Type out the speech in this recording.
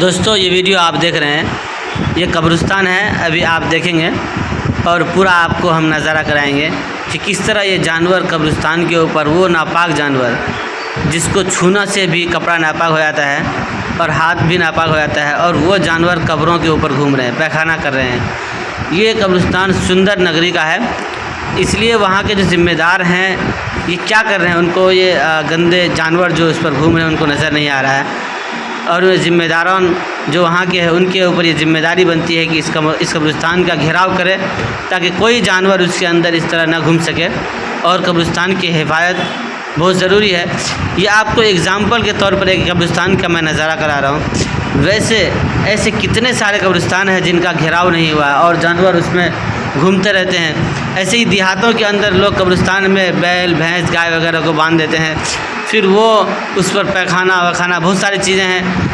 दोस्तों ये वीडियो आप देख रहे हैं, ये कब्रिस्तान है। अभी आप देखेंगे और पूरा आपको हम नज़ारा कराएंगे कि किस तरह ये जानवर कब्रिस्तान के ऊपर, वो नापाक जानवर जिसको छूना से भी कपड़ा नापाक हो जाता है और हाथ भी नापाक हो जाता है, और वो जानवर कब्रों के ऊपर घूम रहे हैं, पैखाना कर रहे हैं। ये कब्रिस्तान सुंदर नगरी का है, इसलिए वहाँ के जो ज़िम्मेदार हैं ये क्या कर रहे हैं, उनको ये गंदे जानवर जो इस पर घूम रहे हैं उनको नज़र नहीं आ रहा है। और ज़िम्मेदारान जो वहाँ के हैं उनके ऊपर ये ज़िम्मेदारी बनती है कि इस कब्रिस्तान का घेराव करें ताकि कोई जानवर उसके अंदर इस तरह ना घूम सके। और कब्रिस्तान की हिफाजत बहुत ज़रूरी है। ये आपको एग्ज़ाम्पल के तौर पर एक कब्रिस्तान का मैं नज़ारा करा रहा हूँ। वैसे ऐसे कितने सारे कब्रिस्तान हैं जिनका घेराव नहीं हुआ है और जानवर उसमें घूमते रहते हैं। ऐसे ही देहातों के अंदर लोग कब्रिस्तान में बैल, भैंस, गाय वगैरह को बांध देते हैं, फिर वो उस पर पैखाना वखाना बहुत सारी चीज़ें हैं।